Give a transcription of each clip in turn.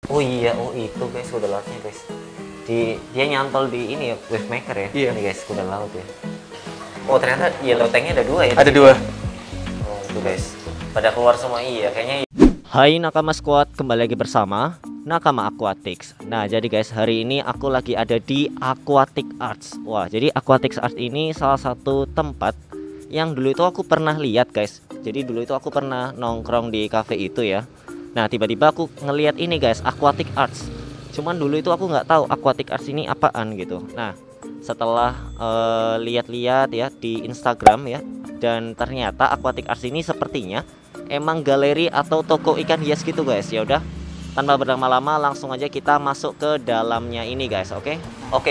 Oh iya, oh itu guys kuda lautnya guys. Dia nyantol di ini ya, wave maker ya. Iya. Ini guys kuda laut ya. Oh ternyata yellow tanknya ada 2 ya. Ada 2. Oh itu guys. Pada keluar semua iya kayaknya. Hai Nakama Squad, kembali lagi bersama Nakama Aquatics. Nah jadi guys, hari ini aku lagi ada di Aquatic Arts. Wah, jadi Aquatic Arts ini salah satu tempat yang dulu itu aku pernah lihat guys. Jadi dulu itu aku pernah nongkrong di cafe itu ya. Nah tiba-tiba aku ngelihat ini guys, Aquatic Arts. Cuman dulu itu aku nggak tahu Aquatic Arts ini apaan gitu. Nah setelah lihat-lihat ya di Instagram ya, dan ternyata Aquatic Arts ini sepertinya emang galeri atau toko ikan hias gitu guys. Ya udah, tanpa berlama-lama langsung aja kita masuk ke dalamnya ini guys. Oke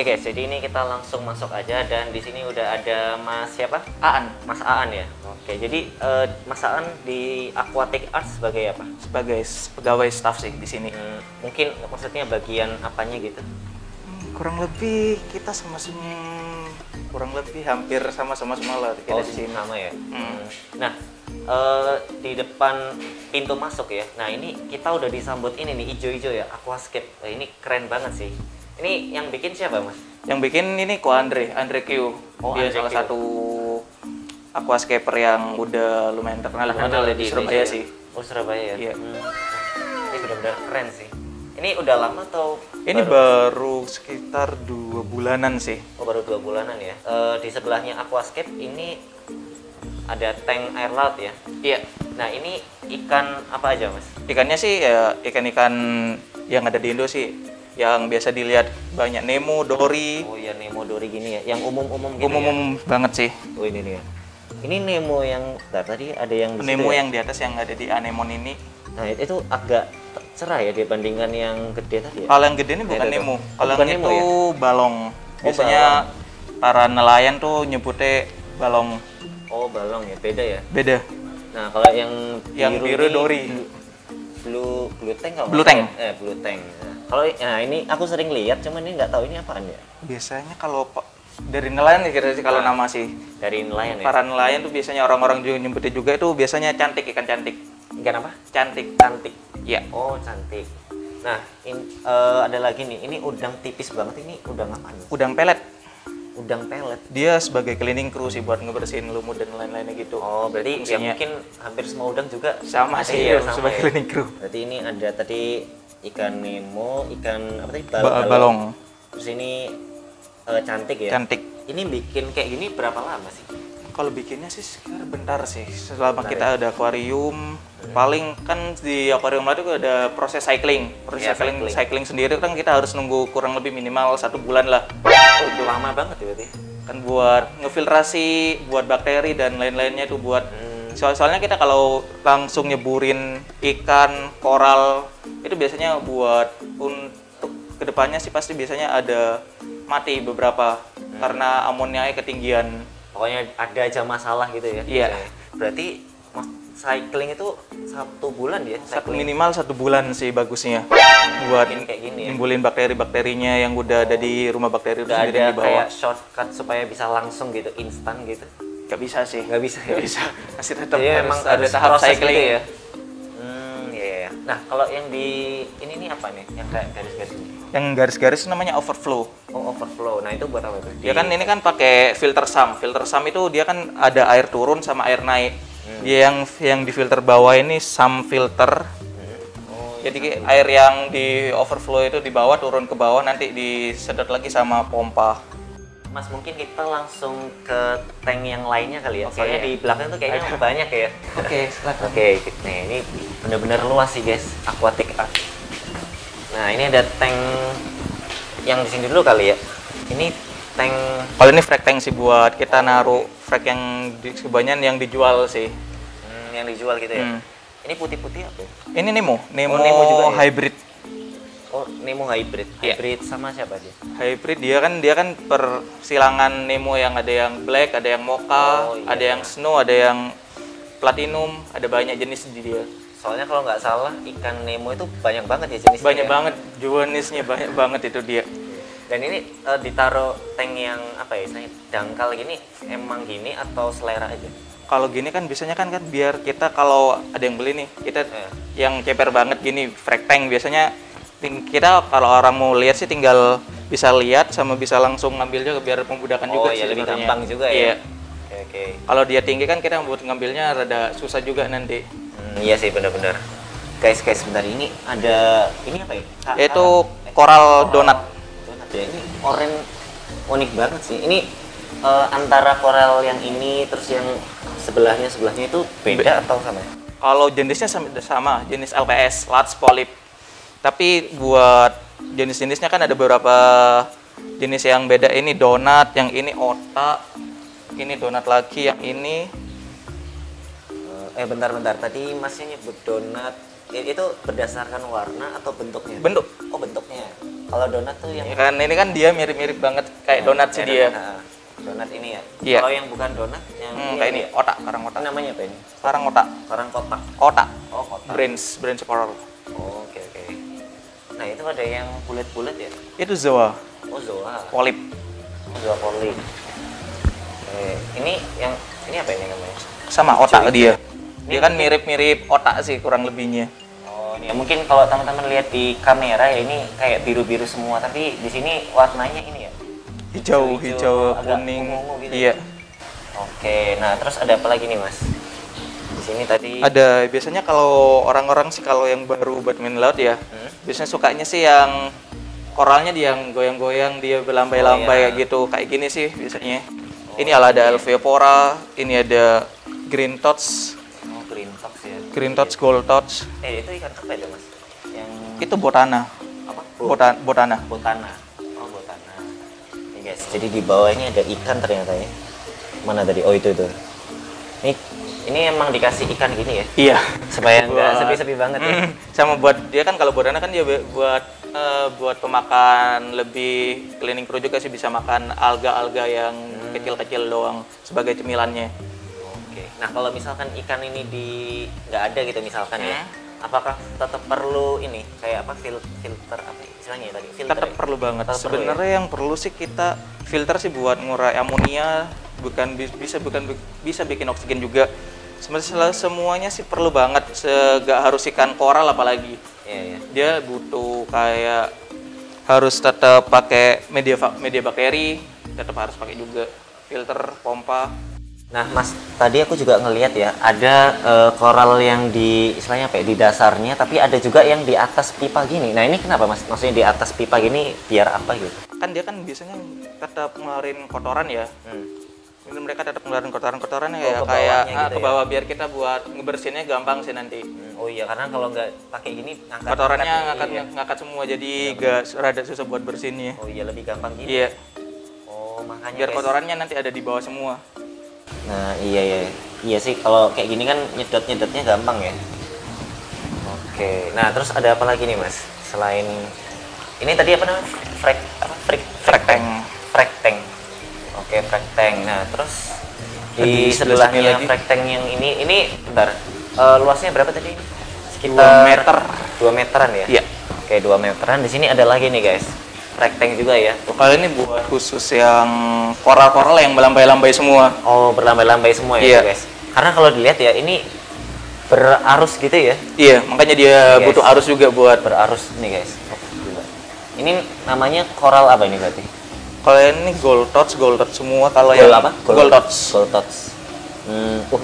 guys, jadi ini kita langsung masuk aja, dan di sini udah ada Mas siapa? Aan. Mas Aan ya. Oke, jadi Mas Aan di Aquatic Arts sebagai apa? Sebagai pegawai staff sih di sini. Mungkin maksudnya bagian apanya gitu? Kurang lebih kita kurang lebih hampir sama-sama semua lah kita di sini. Sama ya. Nah, di depan pintu masuk ya. Nah, ini kita udah disambut ini nih ijo-ijo ya, aquascape. Ini keren banget sih. Ini yang bikin siapa, Mas? Yang bikin ini Ko Andre Q. Oh, Dia Andre salah Q. satu aquascaper yang udah lumayan terkenal di Surabaya Indonesia. sih. Oh, Surabaya ya. Iya. Ini benar-benar keren sih. Ini udah lama atau Ini baru sekitar 2 bulanan sih. Oh, baru 2 bulanan ya. Di sebelahnya aquascape ini ada tank air laut ya. Iya. Nah, ini ikan apa aja, Mas? Ikannya sih ya ikan-ikan yang ada di Indo sih. Yang biasa dilihat banyak Nemo, Dory. Oh ya, Nemo, Dory gini ya. Yang umum-umum gitu Umum banget sih. ya. Oh, ini dia. Ini Nemo yang tadi ada yang di situ Nemo ya? yang di atas yang ada di anemon ini. Nah, itu agak cerah ya dibandingkan yang gede tadi ya. Kalau yang gede ini bukan Ada tuh. Nemo. Oh, Kalau bukan yang Nemo itu ya? balong. Biasanya para nelayan tuh nyebutnya balong. Oh, balong ya, beda ya. Beda. Nah, kalau yang biru ini Dory. Blue tank kalau Blue nggak tank. salah. Blue tank. Nah, kalau ini aku sering lihat, cuman ini nggak tahu ini apaan ya. Biasanya kalau dari nelayan nih kira-kira kalau nama sih. Dari nelayan ya. Para nelayan tuh biasanya orang-orang juga nyebutnya juga itu biasanya cantik, ikan cantik. Ikan apa? Cantik. Cantik. Iya. Oh, cantik. Nah, ada lagi nih. Ini udang tipis banget. Ini udang apa? Udang pelet. Udang pelet. Dia sebagai cleaning crew sih buat ngebersihin lumut dan lain-lainnya gitu. Oh, berarti ya Fungsinya. mungkin hampir semua udang juga Sama sih sama sebagai ya. cleaning crew. Berarti ini ada tadi ikan Nemo, ikan apa tadi? Balong. Terus ini cantik ya. Cantik. Ini bikin kayak gini berapa lama sih? Kalau bikinnya sih sekitar bentar sih. Selama Bentar kita ada akuarium, paling kan di akuarium itu ada proses cycling. Proses Iya, cycling sendiri kan kita harus nunggu kurang lebih minimal 1 bulan lah. Oh, itu lama banget ya berarti. Kan buat ngefiltrasi, buat bakteri dan lain-lainnya itu buat soalnya kita kalau langsung nyeburin ikan, koral itu biasanya buat untuk kedepannya sih pasti biasanya ada mati beberapa karena amoniaknya ketinggian. Pokoknya ada aja masalah gitu ya. Iya. Berarti cycling itu 1 bulan ya? Minimal 1 bulan sih bagusnya buat Bikin kayak gini ya? nimbulin bakteri-bakterinya yang udah ada di rumah bakteri itu Udah sendiri ada di bawah. kayak shortcut supaya bisa langsung gitu, instan gitu? Gak bisa sih. Nggak bisa ya? Gak bisa. Masih tetap Jadi harus emang ada harus tahap proses cycling gitu ya? Iya. Nah, kalau yang di ini nih apa nih? Yang kayak garis-garis ini? Yang garis-garis namanya overflow. Oh, overflow. Nah, itu buat apa tuh? Dia kan ini kan pakai filter sump. Filter sump itu dia kan ada air turun sama air naik. Dia yang di filter bawah ini sump filter. Oh, Jadi air yang di overflow itu di bawah turun ke bawah nanti disedot lagi sama pompa. Mas, mungkin kita langsung ke tank yang lainnya kali ya. Oke. Soalnya di belakang tuh kayaknya banyak ya. Oke, silakan. Oke, nih ini benar-benar luas sih guys, Aquatic Art. Nah, ini ada tank yang di sini dulu kali ya. Ini tank Kalau ini frag tank sih buat kita naruh frag yang kebanyakan yang dijual sih. yang dijual gitu ya. Ini putih-putih apa ya? Ini Nemo Nemo juga ya? hybrid. Oh, Nemo hybrid. Iya. Hybrid sama siapa dia? Hybrid dia kan persilangan Nemo yang ada yang black, ada yang mocha, Oh, iya. ada yang snow, ada yang platinum, ada banyak jenis di dia. Soalnya kalau nggak salah ikan Nemo itu banyak banget ya jenisnya. Banyak ya? banget jenisnya, banyak banget itu dia. Dan ini ditaruh tank yang apa ya, istilahnya dangkal gini, emang gini atau selera aja? Kalau gini kan biasanya kan biar kita kalau ada yang beli nih, kita yang ceper banget gini, frag tank biasanya Kita kalau orang mau lihat sih tinggal bisa lihat sama bisa langsung ngambil juga biar memudahkan juga iya, sih lebih sebenarnya. gampang juga ya. Iya. Oke. Kalau dia tinggi kan kita buat ngambilnya rada susah juga nanti. Iya sih benar-benar. Guys, sebentar ini ada ini apa ya? Yaitu coral donat. Donat ya. Ini oranye unik banget sih. Ini antara coral yang ini terus yang sebelahnya itu beda atau sama ya? Kalau jenisnya sama, jenis LPS, large polyp. Tapi buat jenis-jenisnya kan ada beberapa jenis yang beda. Ini donat, yang ini otak, ini donat lagi, yang ini. Bentar. Tadi masnya nyebut donat. Itu berdasarkan warna atau bentuknya? Bentuk. Oh, bentuknya. Kalau donat tuh yang ini kan dia mirip-mirip banget kayak donat sih dia. Donat ini ya? Iya. Kalau yang bukan donat, yang kayak ini, otak, karang otak. Namanya apa ini? Karang otak. Karang kotak. Otak. Oh, kotak. Branch coral. Oh, oke. Nah, itu ada yang bulat-bulat ya? Itu zoa. Oh, zoa. Polip. Oh, zoa polip. Ini apa ini namanya? Sama otak dia. Dia kan mirip-mirip otak sih kurang lebihnya. Oh, ini mungkin kalau teman-teman lihat di kamera ya ini kayak biru-biru semua, tapi di sini warnanya ini ya? Hijau, agak kuning. ungu gitu. Iya. Oke, nah terus ada apa lagi nih, Mas? Di sini tadi Ada biasanya kalau orang-orang sih kalau yang baru buat main laut ya, biasanya sukanya sih yang koralnya dia yang goyang-goyang, dia berlambai-lambai kayak gitu, kayak gini sih biasanya. Ini ada Alveopora, ini ada Green Tots. Oh, Green Tots ya. Green Tots, Gold Tots. Itu ikan apa itu, Mas? Yang Itu botana. apa? Botana. Botana. Oh, botana. Ini guys, jadi di bawah ini ada ikan ternyata ya. Mana tadi? Oh, itu. Ini emang dikasih ikan gini ya? Iya. Supaya nggak sepi-sepi banget ya. Sama buat dia kan kalau botana kan dia buat pemakan lebih cleaning crew juga sih, bisa makan alga-alga yang kecil-kecil doang sebagai cemilannya. Oke. Nah, kalau misalkan ikan ini nggak ada gitu misalkan ya, apakah tetap perlu ini kayak apa filter apa istilahnya ya tadi? Filter. Tetap perlu banget. Tetap perlu Sebenarnya yang perlu sih kita filter sih buat ngurai amonia, bisa bikin oksigen juga. Sebenarnya semuanya sih perlu banget. Gak harus ikan koral apalagi. Iya. Dia butuh kayak harus tetap pakai media bakteri, tetap harus pakai juga filter, pompa. Nah, Mas, tadi aku juga ngelihat ya, ada koral yang di istilahnya apa ya, di dasarnya, tapi ada juga yang di atas pipa gini. Nah, ini kenapa, Mas? Maksudnya di atas pipa gini biar apa gitu? Kan dia kan biasanya tetap ngeluarin kotoran ya. Ini mereka tetap ngeluarin kotoran ya, kayak gitu ke bawah biar kita buat ngebersihinnya gampang sih nanti. Oh iya, karena kalau nggak pakai gini Kotorannya ngangkat semua, jadi gak rada susah buat bersihinnya. Oh iya, lebih gampang gini. Iya. Oh, makanya Biar guys, kotorannya nanti ada di bawah semua. Nah, iya sih, kalau kayak gini kan nyedotnya gampang ya. Oke, nah terus ada apa lagi nih, Mas? Selain ini tadi apa namanya? Frag tank. Oke, frag tank. Nah, terus di sebelahnya frag tank yang ini bentar. Luasnya berapa tadi ini? Sekitar 2 meter. 2 meteran ya? Iya. Oke, 2 meteran. Di sini ada lagi nih, guys. Frag tank juga ya. Kalau ini buat khusus yang koral-koral yang melambai-lambai semua. Oh, berlambai-lambai semua ya, Iya. guys. Karena kalau dilihat ya, ini berarus gitu ya. Iya, makanya dia Guys. butuh arus juga buat. Berarus nih, guys. Oh, gila. Ini namanya koral apa ini berarti? Kalau ini gold tots semua. Kalau Gold yang apa? Gold tots. Gold tots.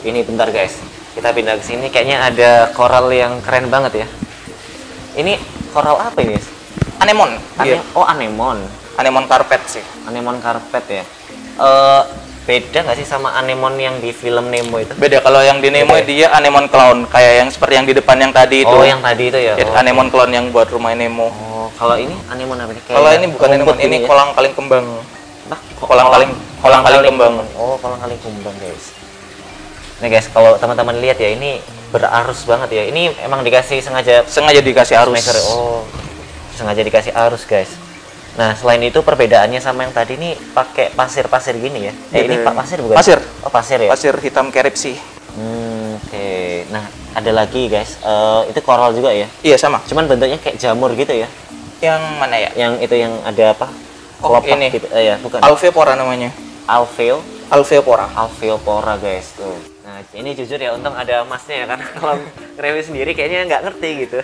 Ini bentar, guys. Kita pindah ke sini. Kayaknya ada koral yang keren banget ya. Ini koral apa ini, guys? Anemon. Iya. Oh, anemon. Anemon karpet sih. Anemon karpet ya. Beda nggak sih sama anemon yang di film Nemo itu? Beda, kalau yang di Nemo Beda ya? dia anemon clown, kayak yang seperti yang di depan yang tadi itu. Oh, yang tadi itu ya. Itu anemon clown yang buat rumah Nemo. Oh, kalau ini anemon apa nih? Kalau ini bukan anemon, ini ya? kolang kaling kembang. Nah, Kolang kaling kembang. Oh, kolang kaling kembang, guys. Nih, guys, kalau teman-teman lihat ya, ini berarus banget ya. Ini emang dikasih sengaja Dikasih arus. maker. Oh, sengaja dikasih arus, guys. Nah, selain itu perbedaannya sama yang tadi nih pakai pasir-pasir gini ya. Ini Pak pasir bukan? Pasir. Oh, pasir ya. Pasir hitam kerip sih. Oke. Nah, ada lagi, guys. Itu koral juga ya. Iya, sama. Cuman bentuknya kayak jamur gitu ya. Yang mana ya? Yang itu yang ada apa? Oh, Kelopak ini. gitu. Ya, bukan. Alveopora namanya. Alveopora, guys, tuh. Nah, ini jujur ya, untung ada masnya ya, karena kalau ngereview sendiri kayaknya nggak ngerti gitu.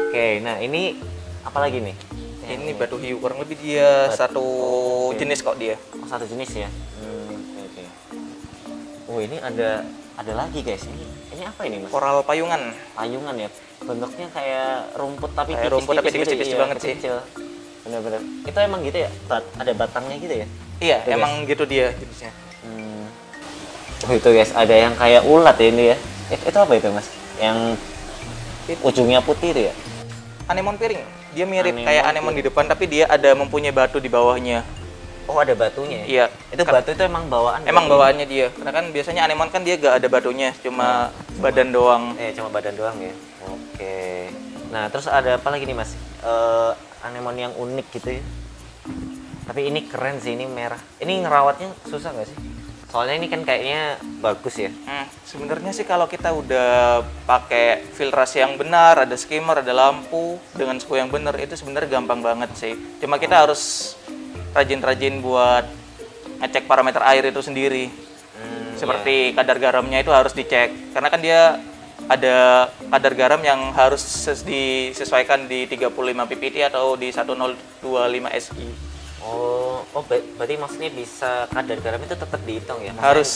Oke, nah ini Apalagi nih? Ini batu hiu, kurang lebih dia satu jenis kok dia. Oh, satu jenis ya. Oke. Oh, ini ada lagi guys. Ini apa ini, Mas? Koral payungan. Payungan ya. Bentuknya kayak rumput tapi Kayak rumput tapi tipis-tipis banget sih. Bener-bener. Itu emang gitu ya? Ada batangnya gitu ya? Iya, Itu, emang gitu dia jenisnya. Oh itu guys, ada yang kayak ulat ya ini ya. Itu apa itu, Mas? Yang ujungnya putih itu ya? Anemon piring. Dia mirip kayak anemon di depan, tapi dia ada mempunyai batu di bawahnya. Oh, ada batunya ya? Iya. Itu batu itu emang bawaan? Emang bawaannya dia. Karena kan biasanya anemon kan dia gak ada batunya, cuma badan doang. Cuma badan doang ya? Oke. Nah, terus ada apa lagi nih, Mas? Anemon yang unik gitu ya? Tapi ini keren sih, ini merah. Ini ngerawatnya susah nggak sih? Soalnya ini kan kayaknya bagus ya. Sebenarnya sih kalau kita udah pakai filtrasi yang benar, ada skimmer, ada lampu dengan suhu yang benar, itu sebenarnya gampang banget sih. Cuma kita harus rajin-rajin buat ngecek parameter air itu sendiri. Seperti kadar garamnya itu harus dicek. Karena kan dia ada kadar garam yang harus disesuaikan di 35 ppt atau di 1025 SI. Berarti maksudnya bisa kadar garam itu tetap dihitung ya? Maksudnya, harus.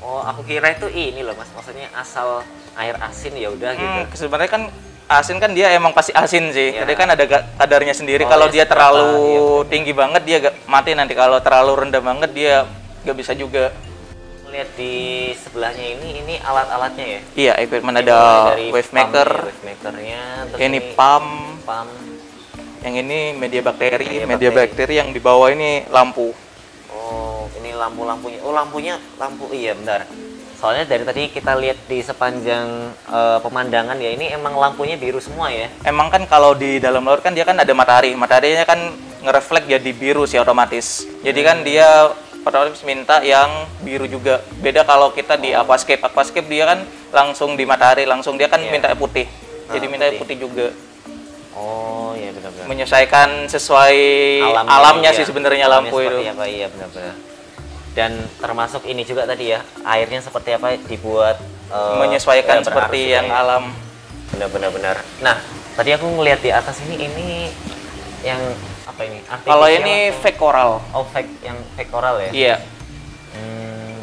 Aku kira itu ini loh, Mas. Maksudnya asal air asin ya udah gitu. Sebenarnya kan asin kan dia emang pasti asin sih. Jadi kan ada kadarnya sendiri. Kalau ya, dia terlalu tinggi banget dia mati nanti. Kalau terlalu rendah banget dia gak bisa juga. Lihat di sebelahnya ini alat-alatnya ya? Iya, equipment ada wave maker. Wave makernya. Ini pump. Yang ini media bakteri yang di bawah ini lampu. Oh, ini lampu-lampunya. Oh, lampu. Iya, bentar. Soalnya dari tadi kita lihat di sepanjang pemandangan ya, ini emang lampunya biru semua ya. Emang kan kalau di dalam laut kan dia kan ada matahari. Mataharinya kan ngereflek jadi biru sih otomatis. Jadi kan dia otomatis minta yang biru juga. Beda kalau kita di aquascape. Aquascape dia kan langsung di matahari, langsung dia kan minta putih. Jadi minta putih juga. Oh iya benar-benar. Menyesuaikan sesuai alamnya sih sebenarnya lampu itu. Apa iya benar-benar. Dan termasuk ini juga tadi ya, airnya seperti apa dibuat menyesuaikan seperti yang alam. Benar-benar. Nah, tadi aku ngelihat di atas ini yang apa ini? Kalau ini fake coral. Oh, yang fake coral ya? Iya.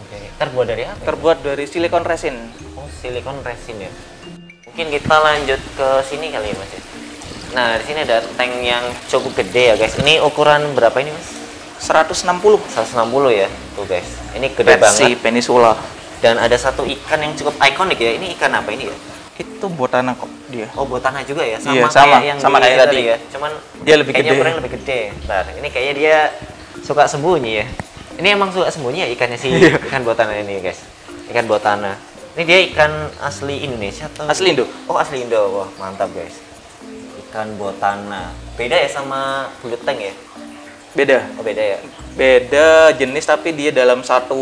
Okay. Terbuat dari apa? Terbuat dari silikon resin. Oh, silikon resin ya. Mungkin kita lanjut ke sini kali ya, Mas ya. Nah, di sini ada tank yang cukup gede ya, guys. Ini ukuran berapa ini, Mas? 160 ya. Tuh, guys. Ini gede banget. Peninsula. Dan ada satu ikan yang cukup ikonik ya. Ini ikan apa ini ya? Itu botana kok dia. Oh, botana juga ya? Sama kayak tadi ya. Cuman dia lebih gede. Ukuran lebih gede. Bentar, ini kayaknya dia suka sembunyi ya. Ini emang suka sembunyi ya ikannya si ikan botana ini, guys. Ikan botana. Ini dia ikan asli Indonesia atau? Asli Indo. Oh, asli Indo. Wah, mantap, guys. Ikan botana. Beda ya sama blue tank ya? Beda. Oh, beda ya? Beda jenis tapi dia dalam satu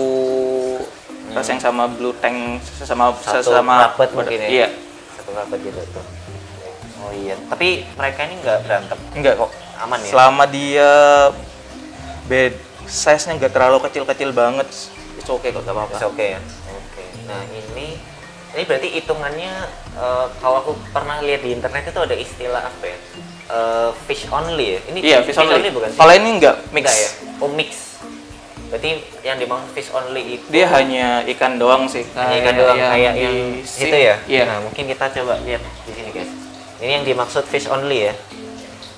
ras yang sama blue tank sesama kerabat mungkin ya? Iya. Satu kerabat gitu tuh. Oh iya, tapi mereka ini nggak berantem? Enggak kok. Aman ya? Selama dia size-nya nggak terlalu kecil-kecil banget, it's okay kok, nggak apa-apa. It's okay ya? Oke. Nah ini berarti hitungannya kalau aku pernah lihat di internet itu ada istilah apa ya? Fish only ya? Ini iya, fish only bukan sih? Kalau ini enggak, mix. Enggak ya? Oh, mix. Berarti yang dimaksud fish only itu dia hanya ikan doang sih. Ikan doang kayak yang itu ya? Iya. Nah, mungkin kita coba lihat di sini, guys. Ini yang dimaksud fish only ya.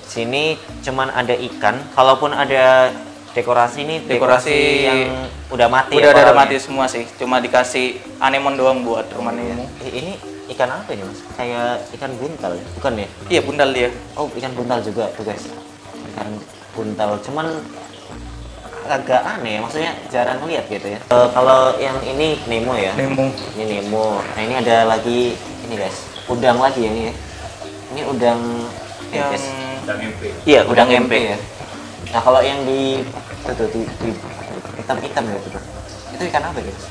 Sini cuman ada ikan, kalaupun ada dekorasi ini dekorasi yang udah mati. Udah mati semua sih. Cuma dikasih anemon doang buat rumah Nemo. Ini ikan apa ini, Mas? Kayak ikan buntal ya? Bukan ya? Iya, buntal dia. Oh, ikan buntal juga tuh, guys. Ikan buntal, cuman agak aneh ya, maksudnya jarang lihat gitu ya. Kalau yang ini Nemo ya? Nemo. Ini Nemo. Nah, ini ada lagi ini, guys. Udang lagi ya ini ya. Ini udang yang MP. Iya, udang MP ya. Nah, kalau yang di hitam-hitam ya itu. Itu ikan apa gitu?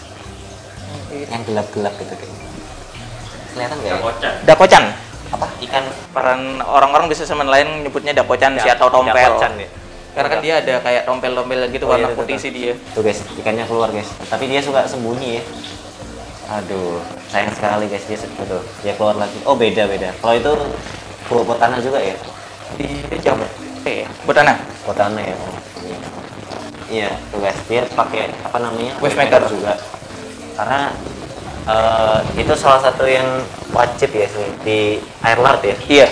Yang gelap-gelap gitu kayaknya. Kelihatan nggak ya? Dakocan. Apa? Ikan peran orang-orang bisa sama lain nyebutnya dakocan sih atau tompel. Dakocan ya. Karena kan dia ada kayak tompel-tompel gitu warna putih sih dia. Tuh, guys, ikannya keluar, guys. Tapi dia suka sembunyi ya. Aduh, sayang sekali, guys, dia tuh. Dia keluar lagi. Oh, beda. Kalau itu botana juga ya? Di jam Botana. Botana ya. Iya, tuh guys, dia pakai apa namanya? Wavemaker juga. Karena itu salah satu yang wajib ya sih di air laut ya. Iya.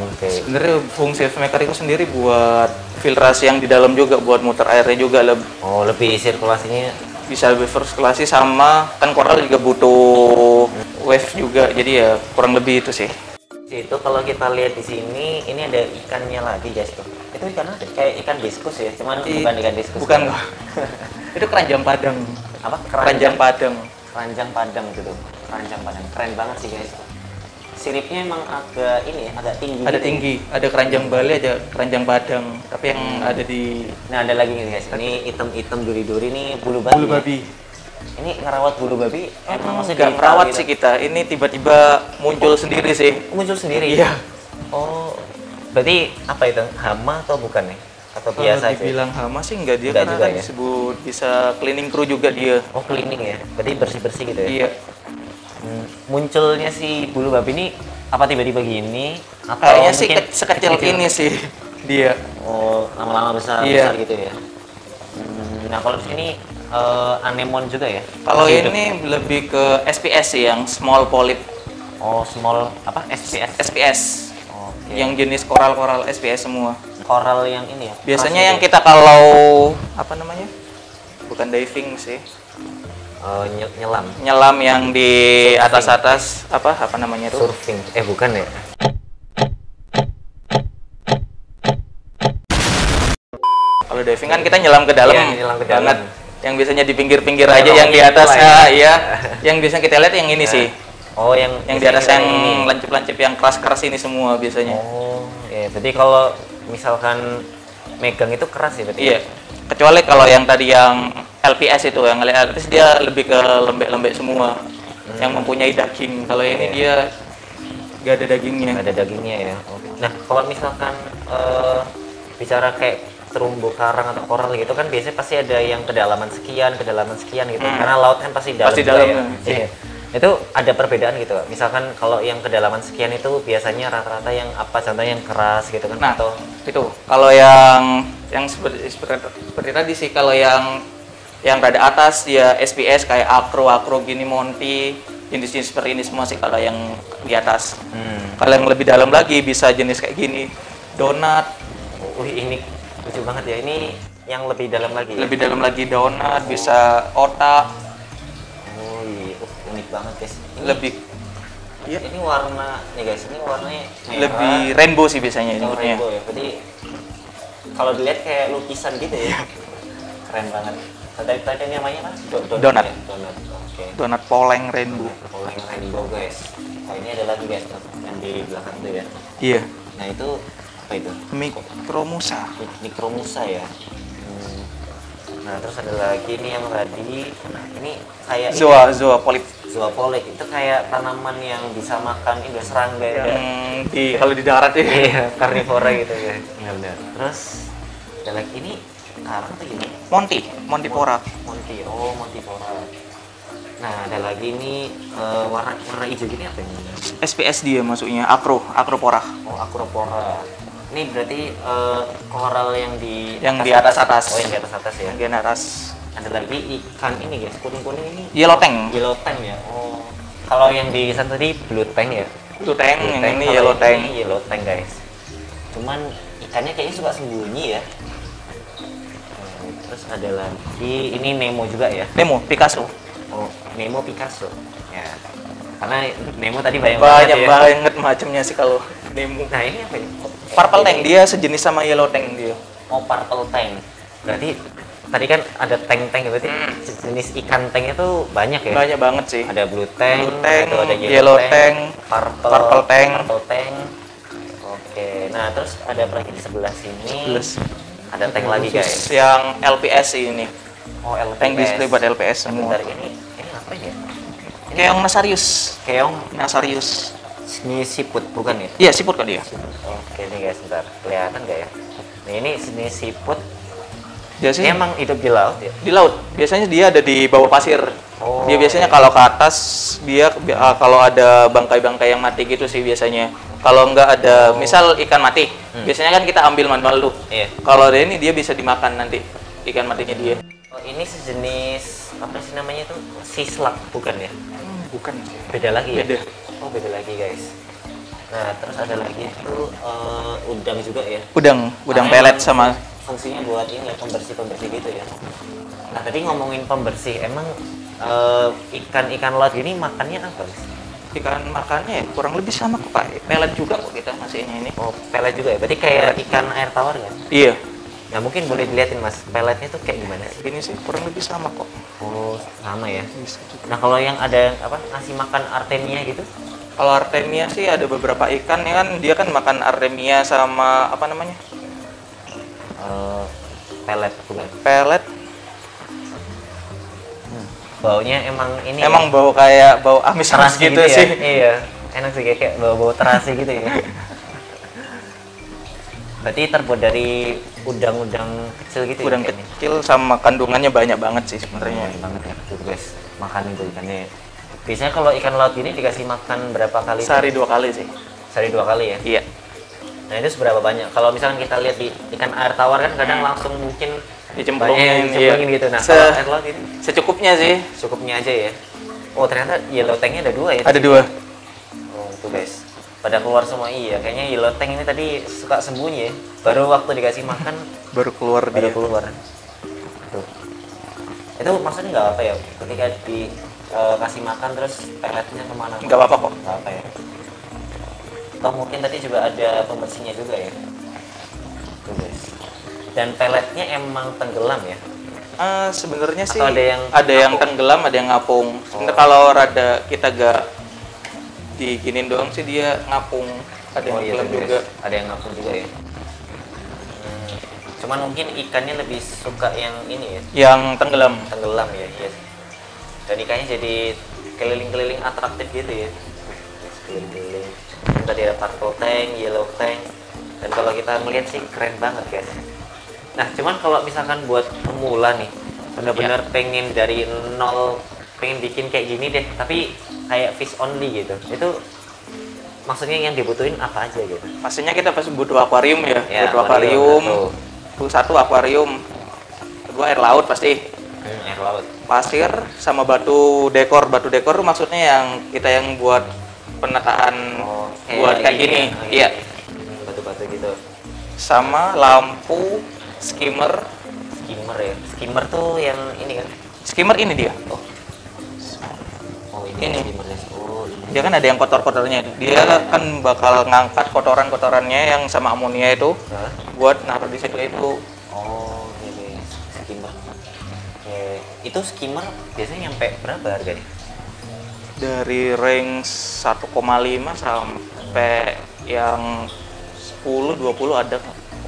Oke. Sebenarnya fungsi wavemaker itu sendiri buat filtrasi yang di dalam juga, buat muter airnya juga lebih sirkulasinya bisa lebih sirkulasi, sama kan koral juga butuh wave juga, jadi ya kurang lebih itu sih. itu. Kalau kita lihat di sini, ini ada ikannya lagi guys tuh. Itu ikan apa? Kayak ikan diskus ya, cuman bukan ikan diskus. Bukan kok. Itu keranjang padang. Apa? Keranjang padang. Keranjang padang gitu. Keranjang padang. Keren banget sih guys. Siripnya emang agak ini ya, agak tinggi. Ada gitu. tinggi, ada keranjang Bali, ada keranjang padang. Tapi yang ada di Nah, ada lagi nih guys. Ini item-item duri-duri nih bulu babi. bulu ya. babi. Ini ngerawat bulu babi emang maksudnya Nggak merawat sih kita. Ini tiba-tiba muncul sendiri sih. muncul sendiri. Iya. Oh. Berarti apa itu? Hama atau bukan nih? Atau Kalau biasa aja? dibilang hama sih enggak, dia Enggak karena juga kan ya? disebut bisa cleaning crew juga dia. Oh, cleaning ya. Berarti bersih-bersih gitu ya. Iya. Munculnya si bulu babi ini apa tiba-tiba gini atau Kayaknya sih mungkin sekecil ini sih dia. oh lama-lama besar Iya. gitu ya. Nah kalau di sini anemon juga ya. Kalau Masih hidup? ini lebih ke SPS sih, yang small polyp. oh small apa SPS. SPS. Oke. Yang jenis koral-koral SPS semua. Koral yang ini ya. Biasanya keras yang gitu kita kalau apa namanya? Bukan diving sih. ya? Nyelam. Nyelam yang di Surfing. atas-atas apa namanya tuh? Surfing. Bukan ya. Kalau diving kan kita nyelam ke dalam, Iya, nyelam ke dalam. banget. Yang biasanya di pinggir-pinggir Kayak aja, yang di lompat atas bola ya. iya. Yang biasa kita lihat yang ini sih. Oh yang Yang di atas biasanya yang ini. lancip-lancip, yang keras-keras ini semua biasanya. Oh ya. Jadi kalau misalkan megang itu keras ya berarti. Iya. Kecuali kalau yang tadi yang LPS itu, yang LPS dia lebih ke lembek-lembek semua. Yang mempunyai daging. Kalau ini dia nggak ada dagingnya. Ada dagingnya ya. Oke. Nah, kalau misalkan bicara kayak terumbu karang atau koral gitu kan biasanya pasti ada yang kedalaman sekian gitu. Karena laut kan pasti dalam. Pasti juga dalam, ya. iya. Itu ada perbedaan gitu. Misalkan kalau yang kedalaman sekian itu biasanya rata-rata yang apa? Contohnya yang keras gitu kan Nah, atau itu kalau yang seperti tadi sih, kalau yang rada atas ya SPS kayak akro gini, monty, jenis-jenis seperti ini semua sih kalau yang di atas. Kalau yang lebih dalam lagi bisa jenis kayak gini, donat. wih ini lucu banget ya. Ini yang lebih dalam lagi. Ya? Lebih dalam lagi donat, bisa otak. Oh iya, unik banget guys. Ini, Lebih iya. ini warna nih guys, ini warnanya merah. Lebih rainbow sih biasanya Oh, nyebutnya. rainbow ya. Berarti kalau dilihat kayak lukisan gitu ya. Keren banget. Tadi namanya apa? Donat. Ya? Donat. Oke. Donat poleng rainbow. Poleng rainbow guys. Nah ini ada lagi guys yang di belakang tuh ya. Iya. Nah itu apa itu? Mikromusa. Mikromusa ya. Nah terus ada lagi nih yang tadi. Nah ini kayak Zoa polip. zoopolik itu kayak tanaman yang bisa makan ini serangga ya. Yang kalau di darat ya. Iya, karnivora gitu ya. Benar. Terus ada lagi ini karang tuh ini. Montipora. Monti. Oh, Montipora. Nah, ada lagi ini warna hijau gini apa ini? SPS dia masuknya, akropora. Oh, Acropora. Ini berarti koral yang di Yang di atas-atas. Oh, yang di atas ya. Yang di atas. Ada lagi ikan ini guys, kuning-kuning ini. Yellow tank. Yellow tank ya. Oh. Kalau yang di sana tadi blue tank ya. Blue tank, yang ini Kalau yellow tank. Ini yellow tank guys. Cuman ikannya kayaknya suka sembunyi ya. Terus ada lagi ini Nemo juga ya. Nemo, Picasso. Oh, Nemo Picasso. Ya. Karena Nemo tadi banyak banget ya. Banget macamnya sih kalau Nemo. Nah, ini apa ya? Purple tank, dia sejenis sama yellow tank dia. Oh, purple tank. Berarti tadi kan ada tank-tank berarti jenis ikan tank itu banyak ya? Banyak banget sih. Ada blue tank, tank, ada yellow tank, purple tank. Oke, nah terus ada apa lagi di sebelah sini? Plus Ada tank lagi guys. yang LPS sih ini. Oh, LPS. Tank display buat LPS semua. Bentar, ini apa ya? Keong Nasarius. Keong Nasarius. ini siput bukan ya? Iya, siput kok dia. Oke nih guys, bentar. Kelihatan nggak ya? Nah, ini jenis siput. Dia sih Ini emang hidup di laut ya? di laut. Biasanya dia ada di bawah pasir. Oh, Dia biasanya oke. kalau ke atas, dia kalau ada bangkai-bangkai yang mati gitu sih biasanya. Kalau nggak ada, misal ikan mati, biasanya kan kita ambil manual tuh. Iya. Kalau ada ini dia bisa dimakan nanti ikan matinya dia. Oh, ini sejenis apa sih namanya itu? Sislak bukan ya? Bukan. Beda lagi ya? Beda. Oh, beda lagi guys. Nah, terus ada lagi itu udang juga ya? Udang pelet sama. Fungsinya buat ini ya, pembersih gitu ya. Nah, tadi ngomongin pembersih, emang ikan-ikan laut ini makannya apa guys? Ikan makannya ya kurang lebih sama kok kayak pelet juga kok kita ngasihnya ini. Oh, pelet juga ya? Berarti kayak ikan air tawar kan? Iya. Nah, mungkin boleh dilihatin mas, peletnya tuh kayak gimana sih? Ini sih kurang lebih sama kok. Oh, sama ya? Bisa juga. Nah, kalau yang ada apa ngasih makan artemia gitu? Kalau artemia sih ada beberapa ikan ya kan, dia kan makan artemia sama apa namanya? Pelet bukan? Pelet. Baunya emang ini Emang ya, bau kayak bau amis-amis terasi gitu ya? sih. Iya, enak sih kayak bau-bau terasi gitu ya. Berarti terbuat dari udang-udang kecil gitu Udang ya? Kayaknya? kecil sama kandungannya banyak banget sih sebenarnya. Banyak banget ya, tuh guys, makan itu ikannya. Biasanya kalau ikan laut ini dikasih makan berapa kali? Sehari 2 kali sih. Sehari 2 kali ya? Iya. Nah itu seberapa banyak? Kalau misalkan kita lihat di ikan air tawar kan kadang langsung mungkin Dicemplungin, dicemplungin gitu. Nah Se- kalau air laut ini Secukupnya sih. cukupnya aja ya. Oh ternyata yellow tanknya ada 2 ya? Ada 2. Oh tuh guys, pada keluar semua. Iya kayaknya yellow tank ini tadi suka sembunyi ya. Baru waktu dikasih makan Baru keluar baru dia. keluar. Tuh. Itu maksudnya nggak apa ya? Ketika kasih makan terus peletnya kemana? Nggak apa-apa kok. Nggak apa ya? Atau mungkin tadi juga ada pembersihnya juga ya? Tuh guys. Dan peletnya emang tenggelam ya? Sebenarnya sih Atau ada yang ngapung? tenggelam, ada yang ngapung. Sebenarnya kalau rada kita gak diginin doang sih dia ngapung. Ada yang tenggelam tuh, guys. juga. Ada yang ngapung juga ya? Cuman mungkin ikannya lebih suka yang ini ya? Yang tenggelam. Tenggelam ya, iya. Dan ikannya jadi keliling-keliling atraktif gitu ya? Keliling-keliling. Tadi ada purple tank, yellow tank. Dan kalau kita melihat sih keren banget guys. Nah, cuman kalau misalkan buat pemula nih, bener-bener pengen dari nol, pengen bikin kayak gini deh, tapi kayak fish only gitu. Itu maksudnya yang dibutuhin apa aja gitu? Pastinya kita pasti butuh akuarium ya. Ya, Butuh akuarium. satu. Satu akuarium. Kedua air laut pasti. Air laut. Pasir sama batu dekor. Batu dekor tuh maksudnya yang kita yang buat penataan buat kayak gini. Iya. Batu-batu gitu. Sama lampu, skimmer. Skimmer ya. Skimmer tuh yang ini kan? Skimmer ini dia. Oh Ini. skimmernya. Oh ini. Dia kan ada yang kotor-kotornya. Dia kan bakal ngangkat kotoran-kotorannya yang sama amonia itu Hah? buat naruh di situ itu. Oh ini guys. Skimmer. Oke. Itu skimmer biasanya nyampe berapa harganya? Dari range 1,5 sampai yang 10 20 ada.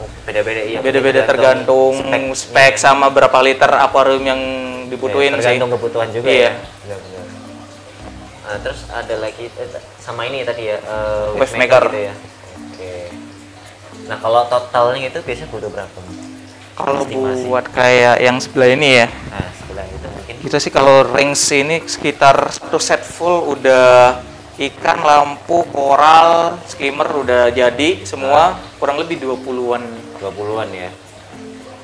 Oh, beda-beda iya. Beda-beda tergantung spek sama berapa liter akuarium yang dibutuhin sih. Tergantung kebutuhan juga Iya. ya. Benar-benar. Nah, terus ada lagi sama ini tadi ya Wave maker. gitu ya. Oke. Nah, kalau totalnya itu biasanya butuh berapa? Kalau Estimasi. buat kayak yang sebelah ini ya, Nah, sebelah itu mungkin kita sih kalau range ini sekitar satu set full udah ikan, lampu, koral, skimmer udah jadi semua kurang lebih 20-an. 20-an ya.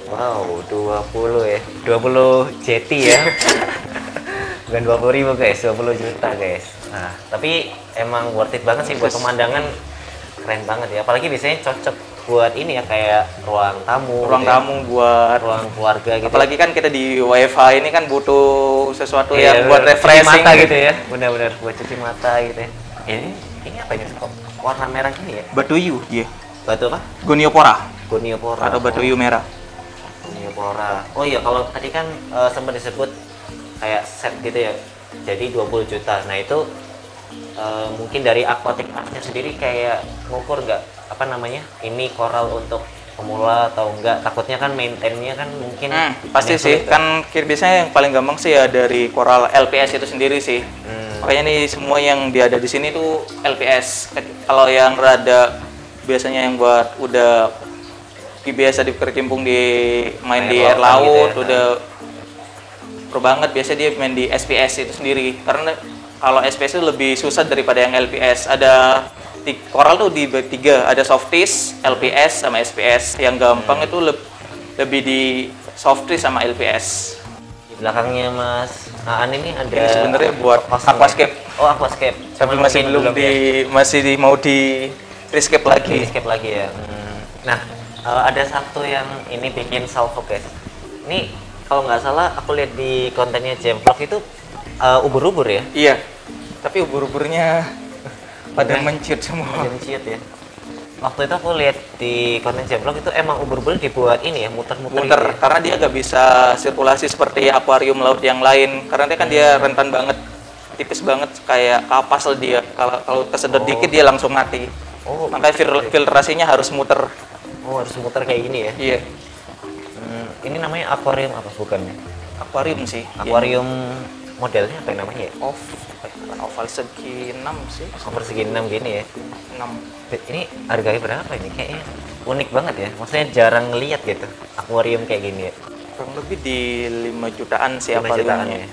Wow, 20 ya. 20 jeti ya. Bukan 20.000 guys, 20 juta guys. Nah, tapi emang worth it banget sih buat pemandangan, keren banget ya. Apalagi biasanya cocok buat ini ya kayak ruang tamu. Ruang gitu ya. tamu buat Ruang keluarga gitu. apalagi kan kita di WiFi ini kan butuh sesuatu Iya, yang buat cuci refreshing mata gitu ya. Benar-benar buat cuci mata gitu ya. Ini apa ini kok warna merah gini ya? Batu hiu, iya. Batu apa? Goniopora Goniopora. atau batu hiu merah. Goniopora. Oh iya, kalau tadi kan sempat disebut kayak set gitu ya. Jadi 20 juta. Nah, itu mungkin dari Aquatic Arts-nya sendiri kayak ngukur nggak apa namanya? Ini koral untuk pemula atau enggak? Takutnya kan maintain-nya kan mungkin Pasti ada yang sih, sulit, kan biasanya yang paling gampang sih ya dari koral LPS itu sendiri sih. Makanya nih semua yang dia ada di sini tuh LPS. Kalau yang rada biasanya yang buat udah biasa dikecimpung di main di air laut gitu ya. udah pro banget, biasanya dia main di SPS itu sendiri. Karena kalau SPS itu lebih susah daripada yang LPS. Ada Coral tuh dibagi 3, ada softies, LPS sama SPS. Yang gampang itu lebih di softies sama LPS. Di belakangnya Mas Aan ini ada Ini sebenarnya buat aquascape. Oh, aquascape. Tapi masih belum mau di rescape lagi. Rescape lagi ya. Nah, ada satu yang ini bikin salvo guys. Ini kalau nggak salah aku lihat di kontennya Jamvlog itu ubur-ubur ya? Iya. Tapi ubur-uburnya pada menciut semua. Menciut ya. Waktu itu aku lihat di konten Jamvlog itu emang ubur-ubur dibuat ini ya, muter-muter gitu ya? Karena dia nggak bisa sirkulasi seperti akuarium laut yang lain. Karena dia kan dia rentan banget, tipis banget kayak kapas dia. Kalau kesedot dikit dia langsung mati. Makanya filtrasinya harus muter. Oh, harus muter kayak gini ya? Iya. Ini namanya akuarium apa bukannya? Akuarium sih. Akuarium modelnya apa namanya ya? Oval segi 6 sih. Oval segi 6 gini ya? 6. Ini harganya berapa ini? Kayaknya unik banget ya. Maksudnya jarang ngeliat gitu akuarium kayak gini ya. Kurang lebih di 5 jutaan sih 5 jutaan akuariumnya. ya.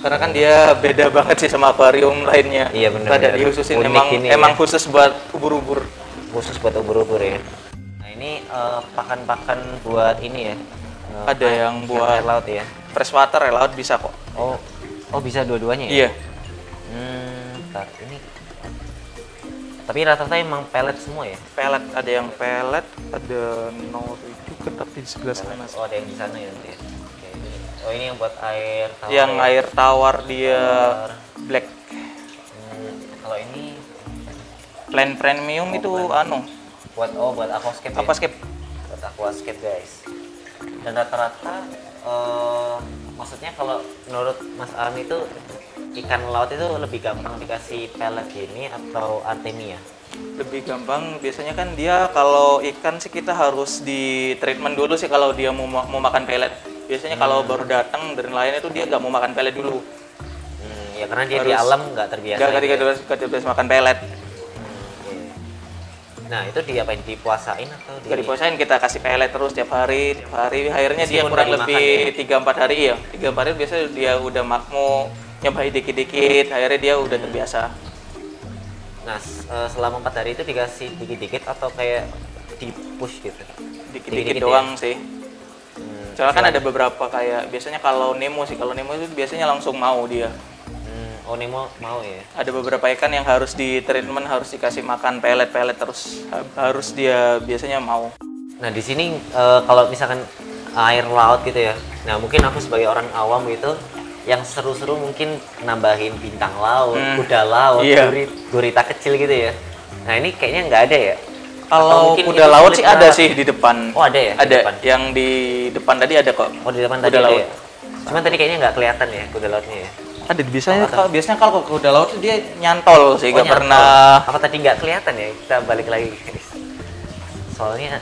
Karena kan dia beda banget sih sama akuarium lainnya. Iya benar. Ada dikhususin emang khusus buat ubur-ubur. Khusus buat ubur-ubur ya. Nah ini pakan-pakan buat ini ya. Ada yang buat air laut ya. Freshwater air laut bisa kok. Oh bisa dua-duanya ya? Iya. Ini. Tapi rata-rata emang pelet semua ya? Pelet, ada yang pelet, ada nori juga tapi di sebelah sana. Oh ada yang di sana ya nanti ya. Oh ini yang buat air tawar. Yang ya? air tawar dia black. Kalau ini Plan premium itu buat aquascape. Aquascape. Ya? Buat aquascape guys. Dan rata-rata maksudnya kalau menurut Mas Aram itu ikan laut itu lebih gampang dikasih pelet gini atau artemia? Lebih gampang biasanya kan dia kalau ikan sih kita harus di treatment dulu sih kalau dia mau makan pelet. Biasanya kalau baru datang dari nelayan itu dia nggak mau makan pelet dulu. Ya karena dia di alam nggak terbiasa. Nggak terbiasa makan pelet. Nah itu diapain? Dipuasain atau Nggak dipuasain, kita kasih pelet terus tiap hari. Akhirnya dia kurang lebih 3-4 hari ya. 3-4 hari biasanya dia udah makmur, nyobain dikit-dikit, akhirnya dia udah terbiasa. Nah selama 4 hari itu dikasih dikit-dikit atau kayak di push gitu? Dikit-dikit doang ya? Sih. Soalnya kan ada beberapa kayak biasanya kalau Nemo itu biasanya langsung mau dia. Oh Nemo mau ya? Ada beberapa ikan yang harus di treatment, harus dikasih makan pelet terus, harus dia biasanya mau. Nah di sini kalau misalkan air laut gitu ya, nah mungkin aku sebagai orang awam gitu, yang seru-seru mungkin nambahin bintang laut, kuda laut, gurita kecil gitu ya. Nah ini kayaknya nggak ada ya? Kalau kuda laut sih ada sih di depan. Oh ada ya? Ada, yang di depan tadi ada kok. Oh di depan tadi ada ya? Cuman tadi kayaknya nggak kelihatan ya kuda lautnya ya? Ada, biasanya kalau kuda laut itu dia nyantol sih, nggak pernah. Apa tadi nggak kelihatan ya? Kita balik lagi guys. Soalnya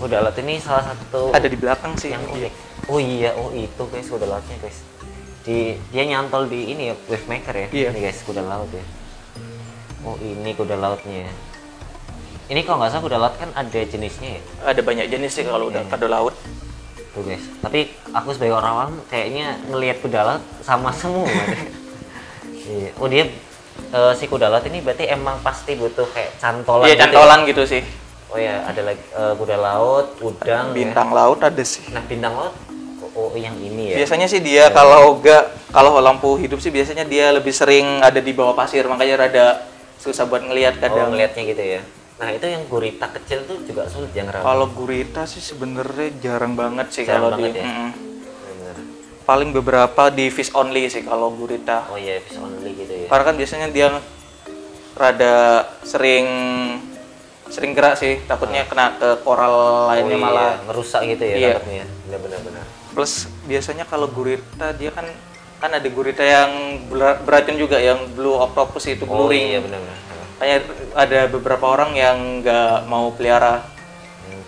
kuda laut ini salah satu ada di belakang sih yang unik. Oh iya, itu guys kuda lautnya guys. Dia nyantol di ini ya, wave maker ya. Iya. Ini guys kuda laut ya. Oh ini kuda lautnya. Ini kalau nggak salah kuda laut kan ada jenisnya ya? Ada banyak jenis sih kalau udah kuda laut. Tuh guys, tapi aku sebagai orang awam kayaknya ngelihat kuda laut sama semua. Iya. Oh dia si kuda laut ini berarti emang pasti butuh kayak cantolan. Iya, cantolan gitu sih. Oh ya, ada lagi kuda laut, udang, bintang laut ada sih. Nah bintang laut, yang ini ya. Biasanya sih dia kalau lampu hidup sih biasanya dia lebih sering ada di bawah pasir, makanya rada susah buat ngelihat kadang. Oh ngelihatnya gitu ya. Nah itu yang gurita kecil tuh juga sulit yang ngerawat. Kalau gurita sih sebenarnya jarang banget sih kalau di. Ya? Paling beberapa di fish only sih kalau gurita. Oh iya fish only gitu ya. Karena kan biasanya dia rada sering gerak sih, takutnya kena ke koral lainnya malah ngerusak gitu ya takutnya. Benar-benar. Plus biasanya kalau gurita dia kan ada gurita yang beracun juga, yang blue octopus itu blue ring. Iya benar-benar. Kayak ada beberapa orang yang nggak mau pelihara.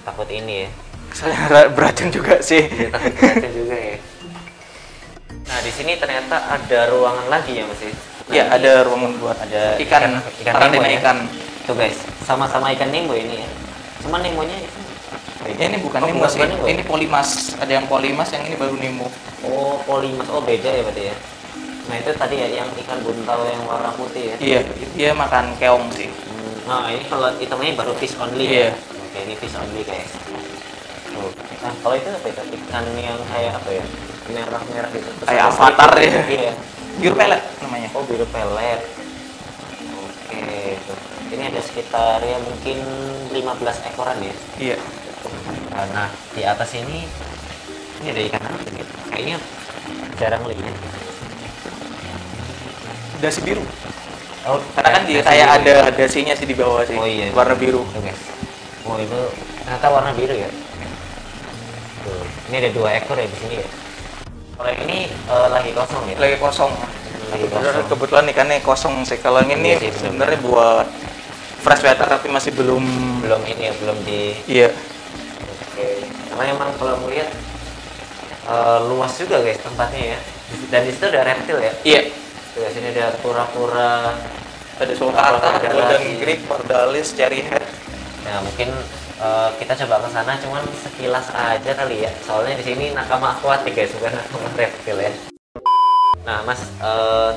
Takut ini ya. Soalnya beracun juga sih. Iya, takut beracun juga ya. Nah di sini ternyata ada ruangan lagi ya Mas? Iya, ada ruangan buat ada ikan Nemo ya? ikan. Tuh guys, sama-sama ikan Nemo ini ya. Cuman Nemonya itu ini bukan Nemo sih. Ini polimas. Ada yang polimas, yang ini baru Nemo. Oh, polimas. Oh, beda ya berarti ya. Nah, itu tadi ya yang ikan buntal yang warna putih ya. Iya, dia makan keong sih. Nah, ini kalau hitungannya baru fish only Iya. ya. Oke, ini fish only guys. Tuh. Nah, kalau itu apa itu? Ikan yang kayak apa ya? Merah-merah gitu. Terus Kayak ada avatar sedikit- ya. Iya. Biru pelet namanya. Oh, biru pelet. Oke, tuh. Ini ada sekitar ya mungkin 15 ekoran ya. Iya. Nah, di atas ini ada ikan apa gitu? Kayaknya jarang lihat. Dasi biru. Oh, Karena kan dia dasi kayak biru ada ya? dasinya sih di bawah sih. Oh iya. Warna biru. Tuh, guys. Oh, itu ternyata warna biru ya. Tuh, ini ada 2 ekor ya di sini ya. Kalau yang ini lagi kosong ya. Lagi kosong. Lagi kosong. Kebetulan ikannya kosong sih. Kalau yang ini Iya sih, bener. sebenarnya buat fresh water tapi masih belum. Belum ini ya, belum di. Iya. Oke. Karena emang kalau melihat luas juga guys tempatnya ya. Dan di situ ada reptil ya. Iya. Tuh, di sini ada kura-kura. Ada sulcata, Ada golden lagi. grip, pardalis, cherry head. Nah, mungkin kita coba ke sana cuman sekilas aja kali ya. Soalnya di sini nakama akuatik guys, bukan nakama reptil ya. Nah, Mas,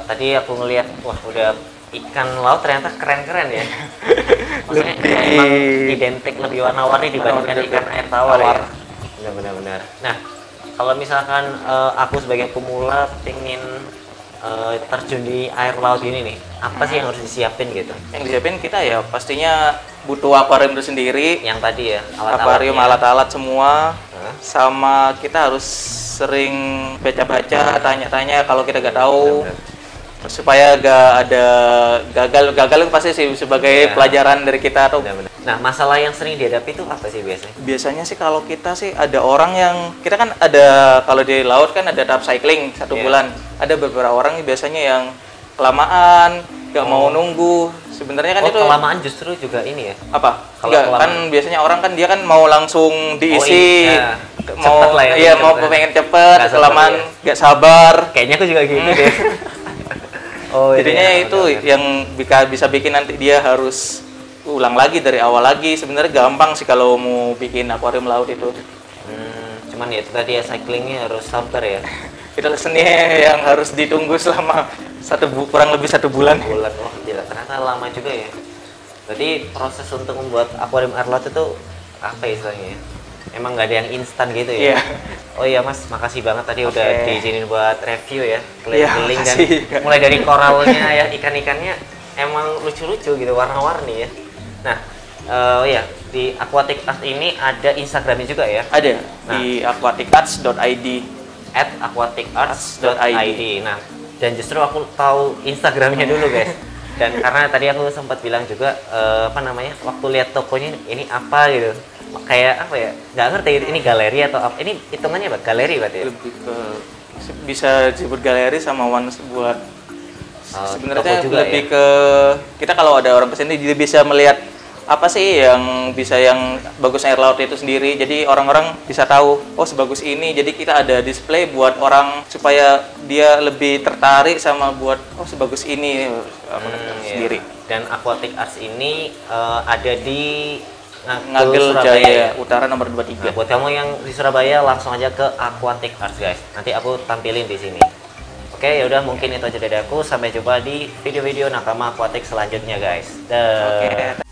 tadi aku ngelihat wah udah ikan laut ternyata keren-keren ya. Maksudnya emang identik lebih warna-warni dibandingkan ikan air tawar ya. Benar-benar. Nah, kalau misalkan aku sebagai pemula pengen terjun di air laut ini nih, apa sih yang harus disiapin gitu? Yang disiapin kita ya pastinya butuh akuarium itu sendiri, Yang tadi ya, akuarium alat-alatnya. alat-alat semua, Hah? sama kita harus sering baca-baca, tanya-tanya kalau kita nggak tahu, Benar-benar. supaya gak ada gagal itu pasti sih sebagai Ya. pelajaran dari kita tuh. Benar-benar. Nah, masalah yang sering dihadapi itu apa sih biasanya? Biasanya sih kalau kita sih ada orang yang kita kan ada kalau di laut kan ada tahap cycling 1 Iya. bulan. Ada beberapa orang biasanya yang kelamaan, nggak mau nunggu. Sebenarnya kan Oh, itu kelamaan justru juga ini ya? apa? Kalau Enggak, kelamaan. kan biasanya orang kan dia kan mau langsung diisi, iya. mau Cepet lah ya, iya mau cepet. pengen cepet, Nggak sabar, kelamaan ya. nggak sabar. Kayaknya aku juga gitu deh. Oh, Jadinya iya, itu benar-benar. yang bisa bikin nanti dia harus ulang lagi dari awal lagi. Sebenarnya gampang sih kalau mau bikin akuarium laut itu. Cuman ya itu tadi ya cyclingnya harus sabar ya. Itu lessennya yang harus ditunggu selama kurang lebih 1 bulan. Bulan, wah gila, ternyata lama juga ya. Berarti proses untuk membuat akuarium air laut itu apa ya istilahnya ya? Emang nggak ada yang instan gitu ya? Iya. Oh iya Mas, makasih banget tadi udah Oke. diizinin buat review ya, Iya, keliling dan makasih. mulai dari koralnya ya, ikan-ikannya emang lucu-lucu gitu, warna-warni ya. Nah, oh iya, di Aquatic Art ini ada Instagramnya juga ya? Ada di aquaticarts.id. @aquaticarts.id. Nah, dan justru aku tahu Instagramnya dulu guys. Dan karena tadi aku sempat bilang juga apa namanya, waktu lihat tokonya ini apa gitu, kayak apa ya, nggak ngerti ini galeri atau apa. Ini hitungannya apa? Galeri berarti ya? Lebih ke bisa disebut galeri sama one buat sebenarnya toko juga lebih ya? ke kita kalau ada orang kesini dia bisa melihat apa sih yang bagus air laut itu sendiri. Jadi orang-orang bisa tahu oh sebagus ini. Jadi kita ada display buat orang supaya dia lebih tertarik sama buat oh sebagus ini sendiri. Iya. Dan Aquatic Arts ini ada di Ngagel Surabaya Jaya ya? Utara nomor Nah, 23. buat kamu yang di Surabaya langsung aja ke Aquatic Arts guys. Nanti aku tampilin di sini. Oke, ya udah mungkin itu aja dari aku. Sampai jumpa di video-video nakama aquatic selanjutnya guys. Dah. Oke.